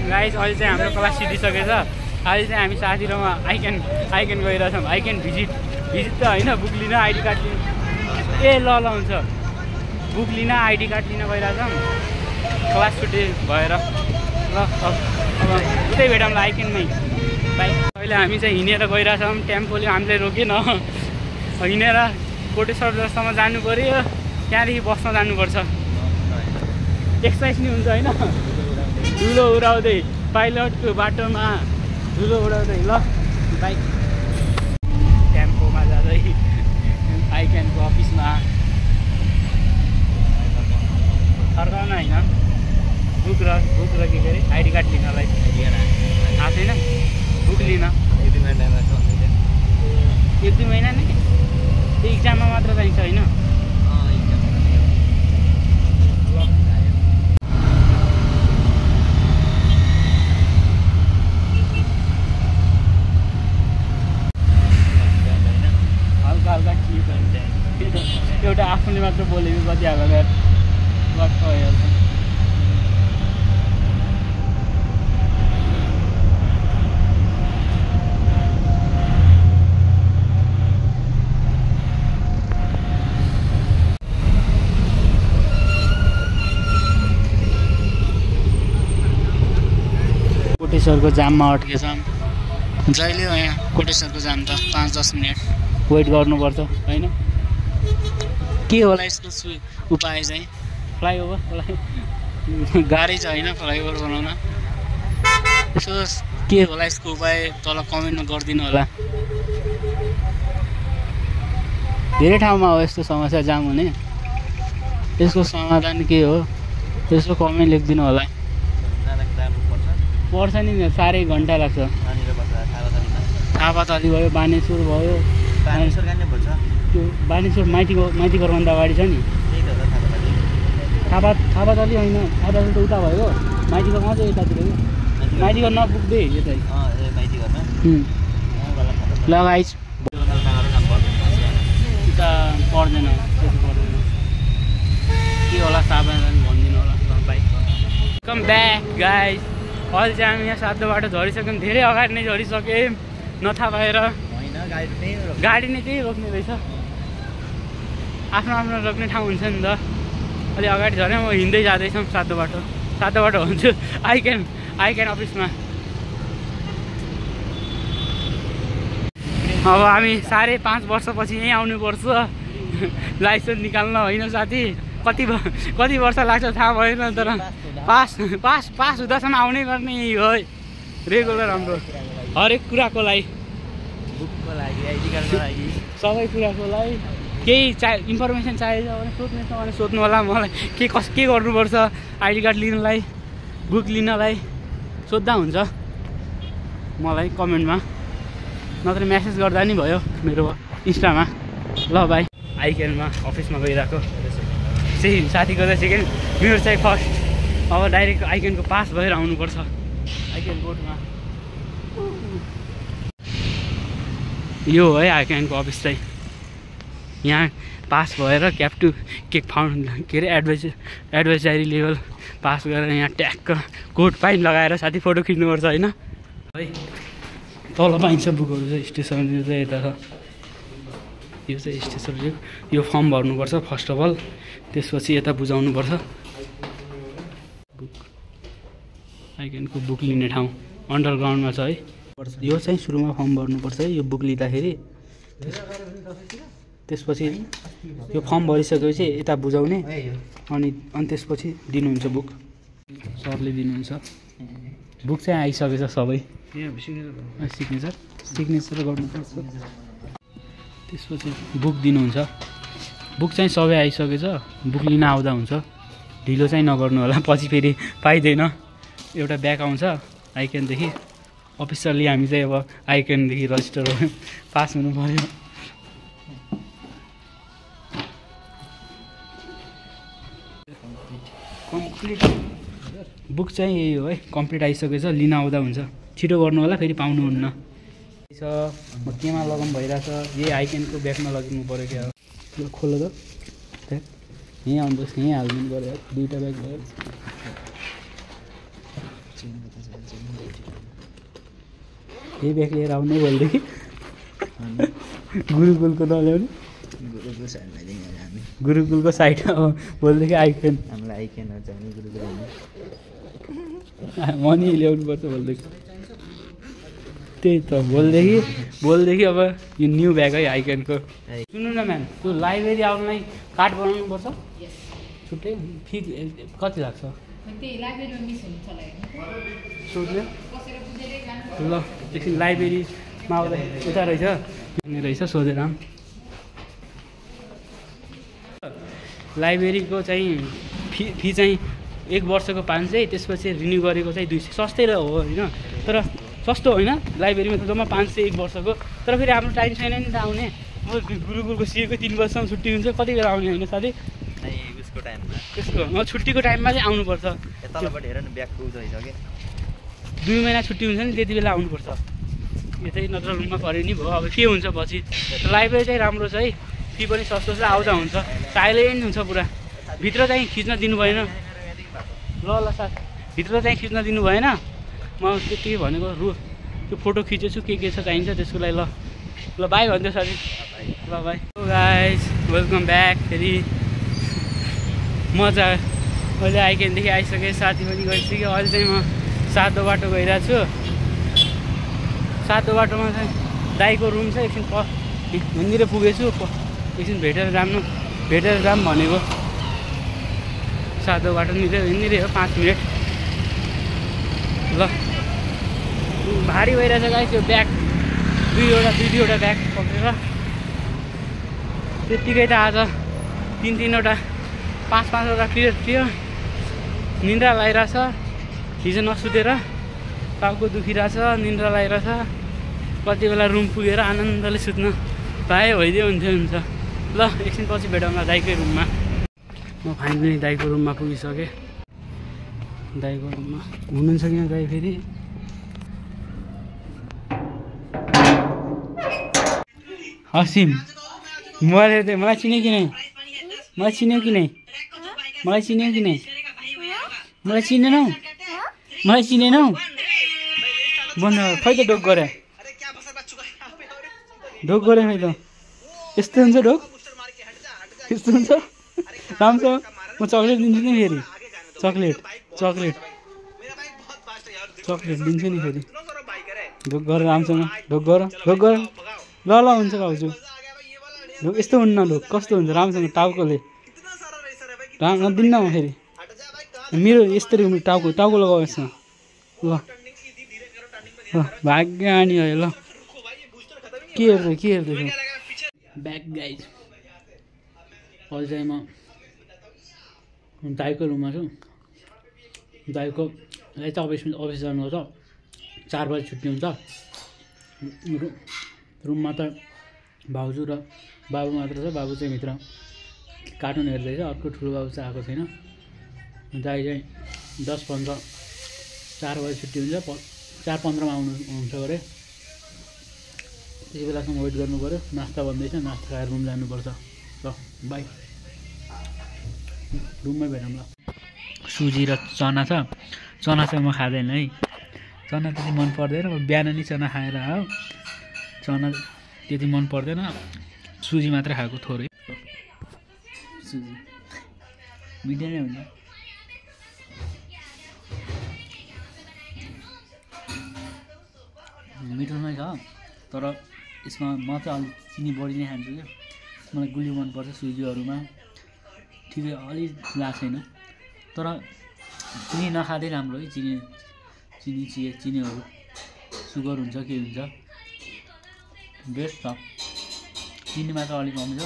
Guys अहिले चाहिँ हाम्रो क्लास सिधिसकेछ। अहिले चाहिँ हामी साथी र म आइक्यान गइरहेछौँ। आइक्यान भिजिट त होइन, बुक लिन आइडी कार्ड लिन। ए ल हुन्छ, बुक लिन आइडी कार्ड लिन गइरहेछौँ क्लास छुट्टी भएर। ल अब उतै भेटौँला आइक्यानमै, बाई। अहिले हामी चाहिँ हिँडेर गइरहेछौँ, टेम्पोले हामीलाई रोकेन। हिँडेर कोटेश्वर जस्तोमा जानु पऱ्यो, त्यहाँदेखि बसमा जानुपर्छ। एक्सर्साइज नि हुन्छ होइन, धुलो उडाउँदै पाइलटको बाटोमा धुलो उडाउँदै। ल बाइक टेम्पोमा जाँदै आइक्यानको अफिसमा फर्काउन होइन, बुक र के अरे आइडी कार्ड लिनलाई थाहा छैन, बुक लिन 1-2 महिना नै, त्यो इक्जाममा मात्र चाहिन्छ होइन। हल्का चिप हुन्छ, एउटा आफूले मात्र बोलेको कति हाल्दा लट्ठ भइहाल्छ। कोटेश्वरको जाममा अड्केछौँ। जहिले हो यहाँ कोटेश्वरको जाम त 5-10 मिनट वेट गर्नुपर्छ होइन। के होला यसको उपाय चाहिँ? फ्लाइओभर गाडी छ होइन फ्लाइओभर बनाउन। यसो के होला यसको उपाय तल कमेन्टमा गरिदिनु होला। धेरै ठाउँमा हो यस्तो समस्या जाम हुने, यसको समाधान के हो यसको कमेन्ट लेखिदिनु होला। पर्छ नि, साह्रै घन्टा लाग्छ। थापातली भयो, बानेश्वर भयो, त्यो बानेश्वर माइती घरभन्दा अगाडि छ नि। थापातली होइन, थापातली त उता भयो, माइती घर अझै यतातिर हो। माइती घर नपुग्दै यतै ल गाइस, उता पर्दैन, त्यति पर्दैन। के होला सावधान भनिदिनु होला बाइक। कम ब्याक गाइस, अहिले चाहिँ हामी यहाँ सातो बाटो झरिसक्यौँ, धेरै अगाडि नै झरिसक्यौँ नथाहा भएर। गाडी नै त्यही रोक्ने रहेछ, आफ्नो रोक्ने ठाउँ हुन्छ नि त। अलि अगाडि झऱ्यौँ, म हिँड्दै जाँदैछौँ सातो बाटो हुन्छु आइक्यान अफिसमा। अब हामी 5.5 वर्षपछि यहीँ आउनुपर्छ लाइसेन्स निकाल्न होइन साथी। कति वर्ष लाग्छ थाहा भएन, तर पास हुँदासम्म आउनै गर्ने यही हो रेगुलर हाम्रो हरेक कुराको लागि, बुकको लागि, आइडी कार्डको लागि, सबै कुराको लागि। केही इन्फर्मेसन चाहिन्छ भने सोध्नु होला मलाई। के गर्नुपर्छ आइडी कार्ड लिनलाई, बुक लिनलाई सोद्धा हुन्छ मलाई कमेन्टमा, नत्र म्यासेज गर्दा नि भयो मेरो इन्स्टामा। ल भाइ, आइक्यानमा अफिसमा गइरहेको चाहिँ साथीको चाहिँ सेकेन्ड, मेरो चाहिँ फर्स्ट। अब डाइरेक्ट आइक्यानको पास भएर आउनुपर्छ आइक्यान बोर्डमा। यो है आइक्यानको अफिस चाहिँ। यहाँ पास भएर क्याप2 के अरे एडभाइजरी लेभल पास गरेर यहाँ ट्याक्क कोट पाइन लगाएर साथी फोटो खिच्नुपर्छ होइन है। तल पाइन्छ बुकहरू चाहिँ, स्टेसनरी चाहिँ यता छ। यो चाहिँ स्टेसनरी, यो फर्म भर्नुपर्छ फर्स्ट अफ अल, त्यसपछि यता बुझाउनुपर्छ। बुक आइक्यानको बुक लिने ठाउँ अन्डरग्राउन्डमा छ है। यो चाहिँ सुरुमा फर्म भर्नुपर्छ है, यो बुक लिँदाखेरि। त्यसपछि यो फर्म भरिसकेपछि यता बुझाउने, अनि त्यसपछि दिनुहुन्छ बुक, सरले दिनुहुन्छ। बुक चाहिँ आइसकेछ सबै, सिग्नेचर गर्नुपर्छ। त्यसपछि बुक दिनुहुन्छ। बुक चाहिँ सबै आइसकेछ, बुक लिन आउँदा हुन्छ। ढिलो चाहिँ नगर्नु होला, पछि फेरि पाइँदैन। एउटा ब्याग आउँछ आइक्यानदेखि, अफिसियल्ली हामी चाहिँ अब आइक्यानदेखि रजिस्टर भयो, पास हुनु पऱ्यो। कम्प्लिट बुक चाहिँ यही हो है, कम्प्लिट आइसकेछ, लिन आउँदा हुन्छ। छिटो गर्नु होला, फेरि पाउनुहुन्न। म केमा लगाउनु भइरहेछ, यही आइक्यानको ब्यागमा लगिनु पऱ्यो क्या। ल खोलो त, यहीँ आउँदैछ, यहीँ हालिदिनु पऱ्यो। 2टा ब्याग भयो, यही ब्याग लिएर आउने भोलिदेखि गुरुकुलको नल्याउने गुरुकुलको साइडमा भोलिदेखि आइकेन हामीलाई आइकेन चाहिने गुरुकुल मनी ल्याउनुपर्छ भोलिदेखि त्यही त भोलिदेखि अब यो न्यू ब्याग है आइकेनको सुन्नु न म्याम त्यो लाइब्रेरी आउनलाई कार्ड बनाउनुपर्छ छुट्टै फी कति लाग्छ सोध्ने ल एकछिन लाइब्रेरीमा आउँदा उता रहेछ सोधेर लाइब्रेरीको चाहिँ फी चाहिँ 1 वर्षको 500 त्यसपछि रिन्यू गरेको चाहिँ 200 सस्तै हो होइन तर सस्तो होइन लाइब्रेरीमा त जम्मा 500 1 वर्षको तर फेरि हाम्रो टाइम छैन नि त आउने गुरुकुलको सिएको 3 वर्षसम्म छुट्टी हुन्छ कति बेला आउने होइन साथी उसको टाइममा त्यसको छुट्टीको टाइममा चाहिँ आउनुपर्छ तलबाट हेर न ब्यागको उज भइसक्यो 2 महिना छुट्टी हुन्छ नि त्यति बेला आउनुपर्छ यो चाहिँ नत्र रुममा पऱ्यो नि भयो अब के हुन्छ पछि लाइब्रेरी चाहिँ राम्रो छ है फी पनि सस्तो छ आउँदा हुन्छ साइलेन्ट हुन्छ पुरा भित्र चाहिँ खिच्न दिनु भएन ल साथ भित्र चाहिँ खिच्न दिनु भएन म त्यति भनेको त्यो फोटो खिचेछु के छ चाहिन्छ त्यसको लागि ल बाई भन्दै साथी ल बाई गाइज वेलकम ब्याक फेरि मजा अहिले आइकेनदेखि आइसकेँ साथी पनि गइसक्यो अहिले चाहिँ म सातो बाटो गइरहेको छु सातो बाटोमा चाहिँ दाइको रुम छ एकछिन यहाँनिर पुगेछु एकछिन भेटेर जाम भनेको सातो बाटो यहाँनिर हो 5 मिनट ल भारी भइरहेछ गाइस त्यो ब्याग दुईवटा ब्याग पक्रेर त्यत्तिकै त आज 3-3वटा 5-5वटा क्लियर थियो निन्द्रा लागिरहेछ हिजो नसुतेर टाउको दुखिरहेछ निन्द्रा लागिरहेछ कति बेला रुम पुगेर आनन्दले सुत्न पाए भइदियो हुन्छ ल एकछिन पछि भेटौँला दाइकै रुममा म फाइनली दाइको रुममा पुगिसकेँ दाइको रुममा हुनुहुन्छ कि दाइ फेरि हसिम मलाई चिन्यो कि नै मलाई चिन्यौ कि नै मलाई चिनेनौ बन्द खै त ढोक गरे खै त यस्तो हुन्छ ढोक यस्तो हुन्छ राम्रोसँग म चक्लेट दिन्छु नि फेरि चक्लेट दिन्छु नि फेरि ढोक गर राम्रोसँग ढोक गर ल हुन्छ भाउजू ढोक यस्तो हुन्न ढोक कस्तो हुन्छ राम्रोसँग टाउकोले राम्रो दिन्न म फेरि मेरो यस्तरी टाउको लगाऊ यसमा ल भाग्य आनी है ल के हेर्दै ब्याक गाइज अहिले चाहिँ म दाइको रुममा छु दाइको यता अफिस जानु छ 4 बजी छुट्टी हुन्छ रुममा त भाउजू र बाबु मात्र छ बाबु चाहिँ भित्र कार्टुन हेर्दैछ अर्को ठुलो बाबु चाहिँ आएको छैन दाइ चाहिँ 10-15 4 बजी छुट्टी हुन्छ 4:15मा आउनुहुन्छ गरे त्यति बेलासम्म वेट गर्नु पऱ्यो नास्ता बन्दैछ नास्ता खाएर रुम जानुपर्छ ल बाई रुममै भेटौँ ल सुजी र चना छ चना चाहिँ म खाँदैन है चना त्यति मन पर्दैन बिहान नि चना खाएर हो चना त्यति मन पर्दैन सुजी मात्रै खाएको थोरै सुजी मिठो नै हुन्छ मिठो नै छ तर यसमा म चाहिँ अलिक चिनी बढी नै खान्छु क्या मलाई गुलियो मनपर्छ सुजीहरूमा ठिकै अलिक लाग्छ छैन तर चिनी नखाँदै राम्रो है चिनीहरू सुगर हुन्छ के हुन्छ बेस्ट छ चिनीमा त अलिक कमी छ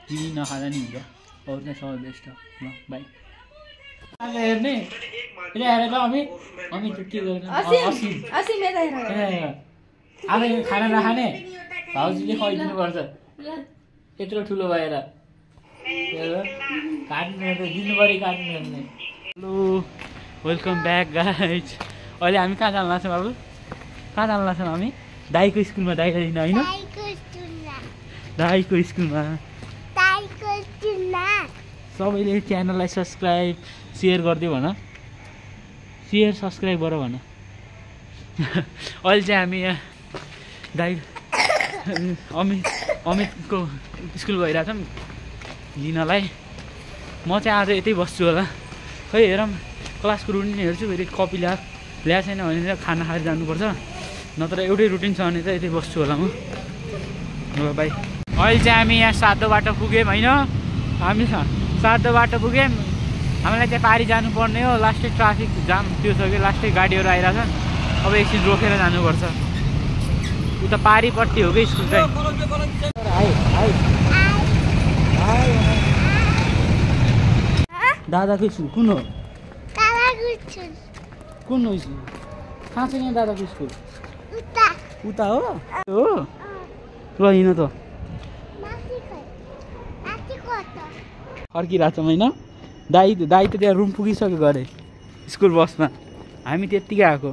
चिनी नखाँदा नि हुन्छ अरू चाहिँ सबै बेस्ट छ ल बाई हेर्ने आज खाना नखाने भाउजूले खुवाइदिनुपर्छ यत्रो ठुलो भएर काट्नु दिनु पऱ्यो काट्नु हेर्ने हेलो वेलकम ब्याक गाइज अहिले हामी कहाँ जानु लाग्छौँ बाबु कहाँ जानु लाग्छौँ हामी दाइको स्कुलमा दाइलाई दिन होइन दाइको स्कुलमा सबैले च्यानललाई सब्सक्राइब सेयर गरिदियो भन सेयर सब्सक्राइब गर भन अहिले चाहिँ हामी यहाँ दाइ अमितको स्कुल गइरहेछौँ लिनलाई। म चाहिँ आज यतै बस्छु होला, खै हेरौँ क्लासको रुटिन हेर्छु, फेरि कपी ल्याएको छैन भने खाना खाएर जानुपर्छ, नत्र एउटै रुटिन छ भने चाहिँ यतै बस्छु होला म। ल बाई। अहिले चाहिँ हामी यहाँ सातो बाटो पुग्यौँ होइन, हामी सातो बाटो पुग्यौँ। हामीलाई चाहिँ पारी जानुपर्ने हो, लास्टै ट्राफिक जाम त्यो छ कि लास्टै गाडीहरू आइरहेछन्, अब एकछिन रोकेर जानुपर्छ। उता पारीपट्टि हो कि स्कुल चाहिँ। दादाको स्कुल कुन हो? कुन हो स्कुल? कहाँ छ यहाँ दादाको स्कुल? उता हो ल हिँड त फर्किरहेको छौँ होइन। दाइ त त्यहाँ रुम पुगिसक्यो गरे स्कुल बसमा, हामी त्यत्तिकै आएको।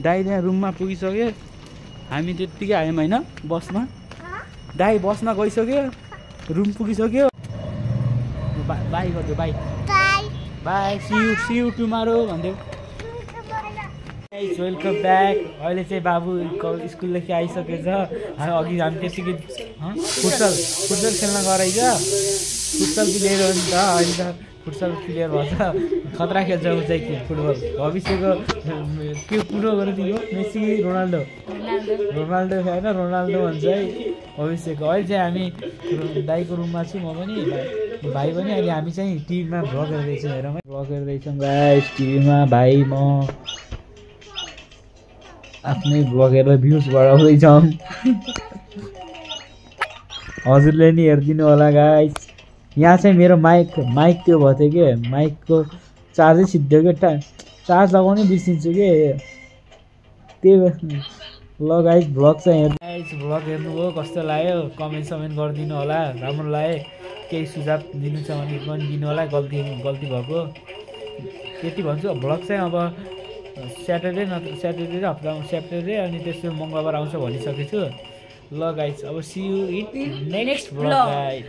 दाइ त्यहाँ रुममा पुगिसक्यो, हामी त्यत्तिकै आयौँ होइन बसमा। दाइ बसमा गइसक्यो, रुम पुगिसक्यो। बाई गरिदियो, bye bye, see you tomorrow भनिदियो। Welcome back. अहिले चाहिँ बाबु स्कुलदेखि आइसकेछ। हामी त्यतिकै फुटसल खेल्न गएछ। फुटसल प्लेयर हो नि त, अहिले त फुटसल प्लेयर भन्छ, खतरा खेल्छ ऊ चाहिँ फुटबल। भविष्यको के कुरो गरिदियो, मेसी रोनाल्डो होइन रोनाल्डो भन्छ है भविष्यको। अहिले चाहिँ हामी दाइको रुममा छु, म पनि भाइ पनि। अहिले हामी चाहिँ टिभीमा भ्लग हेर्दैछौँ, हेरौँ है भ्लग हेर्दैछौँ गाइस टिभीमा। भाइ म आफ्नै भ्लग हेरेर भ्युज बढाउँदैछौँ। हजुरले नि हेरिदिनु होला गाइस। यहाँ चाहिँ मेरो माइक त्यो भएको थियो कि, माइकको चार्जै सिद्धो क्या, चार्ज लगाउनै बिर्सिन्छु कि त्यही। ल गाइस भ्लग चाहिँ भ्लग हेर्नुभयो, कस्तो लाग्यो कमेन्ट गरिदिनु होला। राम्रो लाग्यो, केही सुझाव दिनु छ भने पनि दिनु होला, गल्ती भएको त्यति भन्छु। भ्लग चाहिँ अब स्याटरडे र हप्तामा स्याटरडे अनि त्यसपछि मङ्गलबार आउँछ भनिसकेको छु। ल गाइस अब see you in next vlog guys.